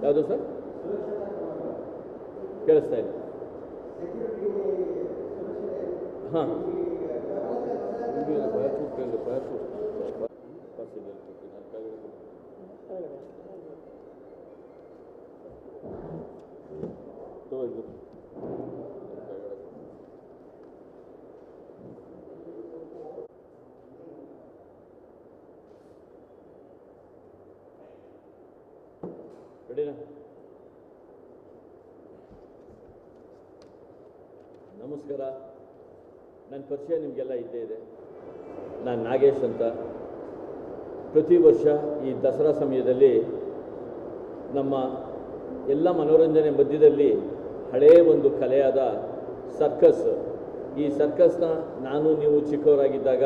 ಯಾವುದು ಸರ್? ಕೇಳಿಸ್ತಾ ಇದೆ. ಹಾಂ, ರೆಡಿನಾ? ನಮಸ್ಕಾರ. ನನ್ನ ಪರಿಚಯ ನಿಮಗೆಲ್ಲ ಇದ್ದೇ ಇದೆ. ನಾನು ನಾಗೇಶ್ ಅಂತ. ಪ್ರತಿ ವರ್ಷ ಈ ದಸರಾ ಸಮಯದಲ್ಲಿ ನಮ್ಮ ಎಲ್ಲ ಮನೋರಂಜನೆ ಮಧ್ಯದಲ್ಲಿ ಹಳೆಯ ಒಂದು ಕಲೆಯಾದ ಸರ್ಕಸ್, ಈ ಸರ್ಕಸ್ನ ನಾನು ನೀವು ಚಿಕ್ಕವರಾಗಿದ್ದಾಗ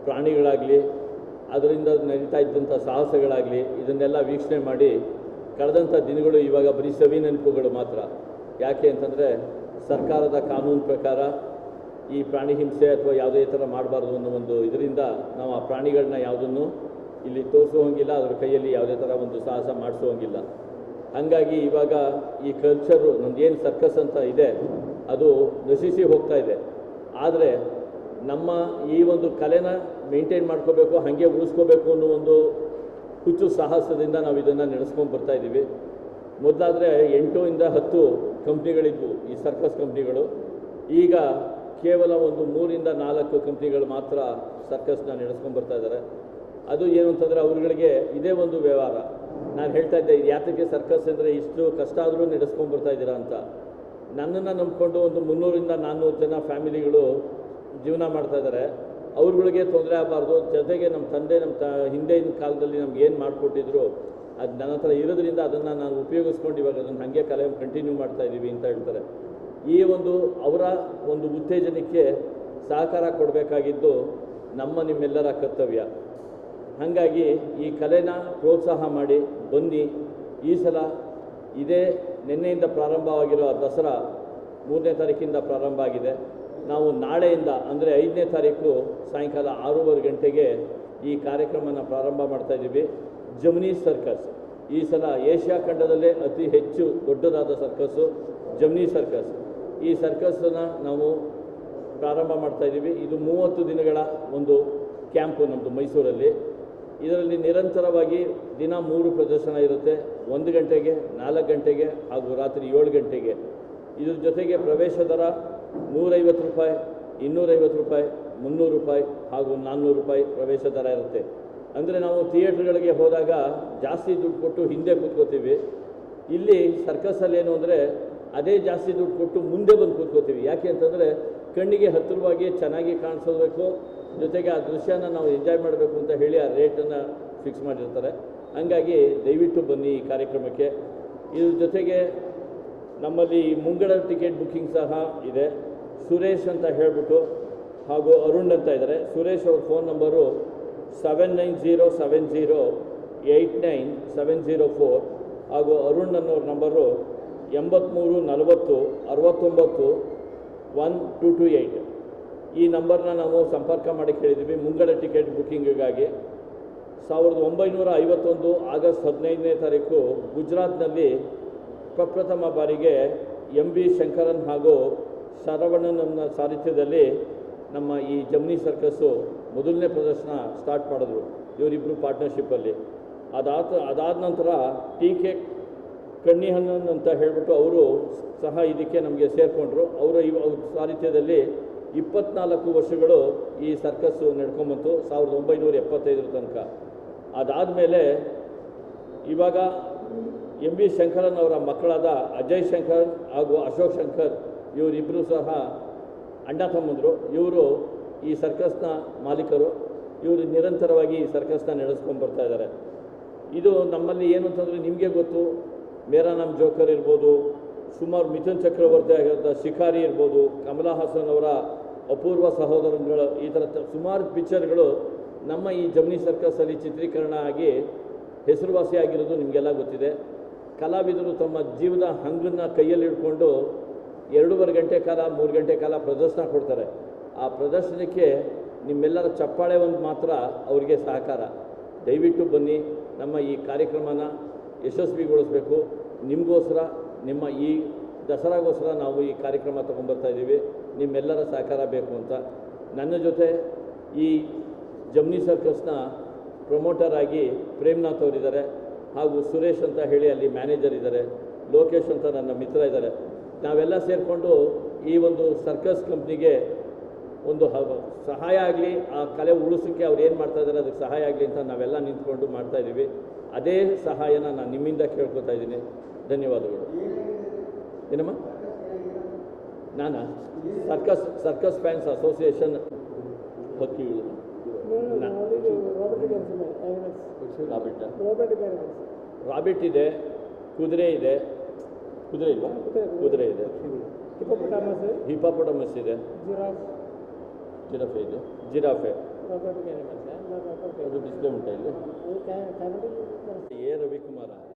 ಪ್ರಾಣಿಗಳಾಗಲಿ ಅದರಿಂದ ನಡೀತಾ ಇದ್ದಂಥ ಸಾಹಸಗಳಾಗಲಿ ಇದನ್ನೆಲ್ಲ ವೀಕ್ಷಣೆ ಮಾಡಿ ಕಳೆದಂಥ ದಿನಗಳು ಇವಾಗ ಬರೀ ಸವಿ ನೆನಪುಗಳು ಮಾತ್ರ. ಯಾಕೆ ಅಂತಂದರೆ ಸರ್ಕಾರದ ಕಾನೂನು ಪ್ರಕಾರ ಈ ಪ್ರಾಣಿ ಹಿಂಸೆ ಅಥವಾ ಯಾವುದೇ ಥರ ಮಾಡಬಾರ್ದು ಅನ್ನೋ ಒಂದು ಇದರಿಂದ ನಾವು ಆ ಪ್ರಾಣಿಗಳನ್ನ ಯಾವುದನ್ನು ಇಲ್ಲಿ ತೋರಿಸೋಂಗಿಲ್ಲ, ಅದರ ಕೈಯಲ್ಲಿ ಯಾವುದೇ ಥರ ಒಂದು ಸಾಹಸ ಮಾಡಿಸೋಂಗಿಲ್ಲ. ಹಾಗಾಗಿ ಇವಾಗ ಈ ಕಲ್ಚರು ನಮ್ಮದೇನು ಸರ್ಕಸ್ ಅಂತ ಇದೆ ಅದು ನಶಿಸಿ ಹೋಗ್ತಾ ಇದೆ. ಆದರೆ ನಮ್ಮ ಈ ಒಂದು ಕಲೆನ ಮೇಂಟೈನ್ ಮಾಡ್ಕೋಬೇಕು, ಹಾಗೆ ಉಳಿಸ್ಕೋಬೇಕು ಅನ್ನೋ ಒಂದು ಹುಚ್ಚು ಸಾಹಸದಿಂದ ನಾವು ಇದನ್ನು ನಡೆಸ್ಕೊಂಡು ಬರ್ತಾಯಿದ್ದೀವಿ. ಮೊದಲಾದರೆ 8 ಇಂದ 10 ಕಂಪ್ನಿಗಳಿದ್ವು ಈ ಸರ್ಕಸ್ ಕಂಪ್ನಿಗಳು. ಈಗ ಕೇವಲ ಒಂದು 3 ಇಂದ 4 ಕಂಪ್ನಿಗಳು ಮಾತ್ರ ಸರ್ಕಸ್ನ ನಡೆಸ್ಕೊಂಡು ಬರ್ತಾ ಇದ್ದಾರೆ. ಅದು ಏನು ಅಂತಂದರೆ ಅವ್ರುಗಳಿಗೆ ಇದೇ ಒಂದು ವ್ಯವಹಾರ. ನಾನು ಹೇಳ್ತಾ ಇದ್ದೆ, ಯಾತಕ್ಕೆ ಸರ್ಕಸ್ ಅಂದರೆ ಇಷ್ಟು ಕಷ್ಟ ಆದರೂ ನಡೆಸ್ಕೊಂಡು ಬರ್ತಾ ಇದ್ದೀರಾ ಅಂತ. ನನ್ನನ್ನು ನಂಬಿಕೊಂಡು ಒಂದು 300 ಇಂದ 400 ಜನ ಫ್ಯಾಮಿಲಿಗಳು ಜೀವನ ಮಾಡ್ತಾ ಇದ್ದಾರೆ. ಅವ್ರುಗಳಿಗೆ ತೊಂದರೆ ಆಗಬಾರ್ದು, ಜೊತೆಗೆ ನಮ್ಮ ತಂದೆ ಹಿಂದಿನ ಕಾಲದಲ್ಲಿ ನಮ್ಗೆ ಏನು ಮಾಡಿಕೊಟ್ಟಿದ್ರು ಅದು ನನ್ನ ಹತ್ರ ಇರೋದ್ರಿಂದ ಅದನ್ನು ನಾನು ಉಪಯೋಗಿಸ್ಕೊಂಡು ಇವಾಗ ಅದನ್ನು ಹಾಗೆ ಕಲೆ ಕಂಟಿನ್ಯೂ ಮಾಡ್ತಾಯಿದ್ದೀವಿ ಅಂತ ಹೇಳ್ತಾರೆ. ಈ ಒಂದು ಅವರ ಒಂದು ಉತ್ತೇಜನಕ್ಕೆ ಸಹಕಾರ ಕೊಡಬೇಕಾಗಿದ್ದು ನಿಮ್ಮೆಲ್ಲರ ಕರ್ತವ್ಯ. ಹಾಗಾಗಿ ಈ ಕಲೆನ ಪ್ರೋತ್ಸಾಹ ಮಾಡಿ ಬನ್ನಿ. ಈ ಸಲ ಇದೇ ನಿನ್ನೆಯಿಂದ ಪ್ರಾರಂಭವಾಗಿರೋ ದಸರಾ 3ನೇ ತಾರೀಕಿಂದ ಪ್ರಾರಂಭ ಆಗಿದೆ. ನಾವು ನಾಳೆಯಿಂದ ಅಂದರೆ 5ನೇ ತಾರೀಕು ಸಾಯಂಕಾಲ 6:15 ಗಂಟೆಗೆ ಈ ಕಾರ್ಯಕ್ರಮನ ಪ್ರಾರಂಭ ಮಾಡ್ತಾಯಿದ್ದೀವಿ. ಜಮ್ನಿ ಸರ್ಕಸ್ ಈ ಸಲ ಏಷ್ಯಾ ಖಂಡದಲ್ಲೇ ಅತಿ ಹೆಚ್ಚು ದೊಡ್ಡದಾದ ಸರ್ಕಸ್ಸು ಜಮ್ನಿ ಸರ್ಕಸ್. ಈ ಸರ್ಕಸ್ಸನ್ನು ನಾವು ಪ್ರಾರಂಭ ಮಾಡ್ತಾಯಿದ್ದೀವಿ. ಇದು 30 ದಿನಗಳ ಒಂದು ಕ್ಯಾಂಪು ನಮ್ಮದು ಮೈಸೂರಲ್ಲಿ. ಇದರಲ್ಲಿ ನಿರಂತರವಾಗಿ ದಿನ 3 ಪ್ರದರ್ಶನ ಇರುತ್ತೆ. 1 ಗಂಟೆಗೆ, 4 ಗಂಟೆಗೆ ಹಾಗೂ ರಾತ್ರಿ 7 ಗಂಟೆಗೆ. ಇದ್ರ ಜೊತೆಗೆ ಪ್ರವೇಶ ದರ 150 ರೂಪಾಯಿ, 250 ರೂಪಾಯಿ, 300 ರೂಪಾಯಿ ಹಾಗೂ 400 ರೂಪಾಯಿ ಪ್ರವೇಶ ದರ ಇರುತ್ತೆ. ಅಂದರೆ ನಾವು ಥಿಯೇಟ್ರ್ಗಳಿಗೆ ಹೋದಾಗ ಜಾಸ್ತಿ ದುಡ್ಡು ಕೊಟ್ಟು ಹಿಂದೆ ಕೂತ್ಕೋತೀವಿ. ಇಲ್ಲಿ ಸರ್ಕಸ್ಸಲ್ಲಿ ಏನು ಅಂದರೆ ಅದೇ ಜಾಸ್ತಿ ದುಡ್ಡು ಕೊಟ್ಟು ಮುಂದೆ ಬಂದು ಕೂತ್ಕೋತೀವಿ. ಯಾಕೆ ಅಂತಂದರೆ ಕಣ್ಣಿಗೆ ಹತ್ತಿರವಾಗಿ ಚೆನ್ನಾಗಿ ಕಾಣಿಸೋಬೇಕು, ಜೊತೆಗೆ ಆ ದೃಶ್ಯನ ನಾವು ಎಂಜಾಯ್ ಮಾಡಬೇಕು ಅಂತ ಹೇಳಿ ಆ ರೇಟನ್ನು ಫಿಕ್ಸ್ ಮಾಡಿರ್ತಾರೆ. ಹಾಗಾಗಿ ದಯವಿಟ್ಟು ಬನ್ನಿ ಈ ಕಾರ್ಯಕ್ರಮಕ್ಕೆ. ಇದ್ರ ಜೊತೆಗೆ ನಮ್ಮಲ್ಲಿ ಮುಂಗಡ ಟಿಕೆಟ್ ಬುಕ್ಕಿಂಗ್ ಸಹ ಇದೆ. ಸುರೇಶ್ ಅಂತ ಹೇಳಿಬಿಟ್ಟು ಹಾಗೂ ಅರುಣ್ ಅಂತ ಇದ್ದಾರೆ. ಸುರೇಶ್ ಅವ್ರ ಫೋನ್ ನಂಬರು 7907089704 ಹಾಗೂ ಅರುಣ್ ಅನ್ನೋರ ನಂಬರು 8340691228. ಈ ನಂಬರ್ನ ನಾವು ಸಂಪರ್ಕ ಮಾಡಿ ಕೇಳಿದ್ದೀವಿ ಮುಂಗಡ ಟಿಕೆಟ್ ಬುಕ್ಕಿಂಗಿಗಾಗಿ. 1951 ಆಗಸ್ಟ್ 15ನೇ ತಾರೀಕು ಗುಜರಾತ್ನಲ್ಲಿ ಪ್ರಪ್ರಥಮ ಬಾರಿಗೆ ಎಂ ಬಿ ಶಂಕರನ್ ಹಾಗೂ ಶರವಣನ ಸಾರಥ್ಯದಲ್ಲಿ ನಮ್ಮ ಈ ಜಮ್ನಿ ಸರ್ಕಸ್ಸು ಮೊದಲನೇ ಪ್ರದರ್ಶನ ಸ್ಟಾರ್ಟ್ ಮಾಡಿದ್ರು ಇವರಿಬ್ಬರು ಪಾರ್ಟ್ನರ್ಶಿಪ್ಪಲ್ಲಿ. ಅದಾದ ನಂತರ ಟಿ ಕೆ ಕಣ್ಣಿಹಣ್ಣನ್ ಅಂತ ಹೇಳಿಬಿಟ್ಟು ಅವರು ಸಹ ಇದಕ್ಕೆ ನಮಗೆ ಸೇರಿಕೊಂಡ್ರು. ಅವ್ರ ಸಾರಥ್ಯದಲ್ಲಿ 24 ವರ್ಷಗಳು ಈ ಸರ್ಕಸ್ಸು ನಡ್ಕೊಂಬಂತು 1975 ತನಕ. ಅದಾದಮೇಲೆ ಇವಾಗ ಎಂ ಬಿ ಶಂಕರನ್ ಅವರ ಮಕ್ಕಳಾದ ಅಜಯ್ ಶಂಕರ್ ಹಾಗೂ ಅಶೋಕ್ ಶಂಕರ್ ಇವರಿಬ್ಬರು ಸಹ ಅಣ್ಣ ತಮ್ಮಂದರು. ಇವರು ಈ ಸರ್ಕಸ್ನ ಮಾಲೀಕರು. ಇವರು ನಿರಂತರವಾಗಿ ಈ ಸರ್ಕಸ್ನ ನಡೆಸ್ಕೊಂಡು ಬರ್ತಾ ಇದ್ದಾರೆ. ಇದು ನಮ್ಮಲ್ಲಿ ಏನು ಅಂತಂದರೆ ನಿಮಗೆ ಗೊತ್ತು, ಮೇರಾ ನಾಮ್ ಜೋಕರ್ ಇರ್ಬೋದು, ಸುಮಾರು ಮಿಥುನ್ ಚಕ್ರವರ್ತಿ ಆಗಿರೋ ಶಿಕಾರಿ ಇರ್ಬೋದು, ಕಮಲಾ ಹಾಸನ್ ಅವರ ಅಪೂರ್ವ ಸಹೋದರಗಳು, ಈ ಥರ ಸುಮಾರು ಪಿಕ್ಚರ್ಗಳು ನಮ್ಮ ಈ ಜಮ್ನಿ ಸರ್ಕಸ್ಸಲ್ಲಿ ಚಿತ್ರೀಕರಣ ಆಗಿ ಹೆಸರುವಾಸಿಯಾಗಿರೋದು ನಿಮಗೆಲ್ಲ ಗೊತ್ತಿದೆ. ಕಲಾವಿದರು ತಮ್ಮ ಜೀವದ ಹಂಗನ್ನು ಕೈಯಲ್ಲಿ ಹಿಡ್ಕೊಂಡು 2.5 ಗಂಟೆ ಕಾಲ 3 ಗಂಟೆ ಕಾಲ ಪ್ರದರ್ಶನ ಕೊಡ್ತಾರೆ. ಆ ಪ್ರದರ್ಶನಕ್ಕೆ ನಿಮ್ಮೆಲ್ಲರ ಚಪ್ಪಾಳೆ ಒಂದು ಮಾತ್ರ ಅವರಿಗೆ ಸಹಕಾರ. ದಯವಿಟ್ಟು ಬನ್ನಿ, ನಮ್ಮ ಈ ಕಾರ್ಯಕ್ರಮನ ಯಶಸ್ವಿಗೊಳಿಸಬೇಕು. ನಿಮಗೋಸ್ಕರ, ನಿಮ್ಮ ಈ ದಸರಾಗೋಸ್ಕರ ನಾವು ಈ ಕಾರ್ಯಕ್ರಮ ತೊಗೊಂಬರ್ತಾ ಇದ್ದೀವಿ. ನಿಮ್ಮೆಲ್ಲರ ಸಹಕಾರ ಬೇಕು ಅಂತ. ನನ್ನ ಜೊತೆ ಈ ಜಮ್ನಿ ಸರ್ಕಸ್ನ ಪ್ರಮೋಟರ್ ಆಗಿ ಪ್ರೇಮ್ನಾಥ್ ಅವರಿದ್ದಾರೆ, ಹಾಗೂ ಸುರೇಶ್ ಅಂತ ಹೇಳಿ ಅಲ್ಲಿ ಮ್ಯಾನೇಜರ್ ಇದ್ದಾರೆ, ಲೋಕೇಶ್ ಅಂತ ನನ್ನ ಮಿತ್ರ ಇದ್ದಾರೆ. ನಾವೆಲ್ಲ ಸೇರಿಕೊಂಡು ಈ ಒಂದು ಸರ್ಕಸ್ ಕಂಪ್ನಿಗೆ ಒಂದು ಸಹಾಯ ಆಗಲಿ, ಆ ಕಲೆ ಉಳಿಸೋಕ್ಕೆ ಅವ್ರು ಏನು ಮಾಡ್ತಾ ಇದ್ದಾರೆ ಅದಕ್ಕೆ ಸಹಾಯ ಆಗಲಿ ಅಂತ ನಾವೆಲ್ಲ ನಿಂತ್ಕೊಂಡು ಮಾಡ್ತಾಯಿದ್ದೀವಿ. ಅದೇ ಸಹಾಯನ ನಾನು ನಿಮ್ಮಿಂದ ಕೇಳ್ಕೊತಾ ಇದ್ದೀನಿ. ಧನ್ಯವಾದಗಳು. ಏನಮ್ಮ? ನಾನಾ ಸರ್ಕಸ್ ಫ್ಯಾನ್ಸ್ ಅಸೋಸಿಯೇಷನ್ ಹಕ್ಕಿ ರಾಬಿಟ್ ಇದೆ, ಕುದುರೆ ಇದೆ. ಕುದುರೆ ಇಲ್ವಾ? ಕುದುರೆ ಇದೆ, ಹಿಪೋಪೊಟಮಸ್ ಇದೆ, ಜಿರಾಫೆ ಇದೆ. ಜಿರಾಫೆ ಅದು ಡಿಸ್ಪ್ಲೇ ಉಂಟಾ ಇಲ್ಲಿ?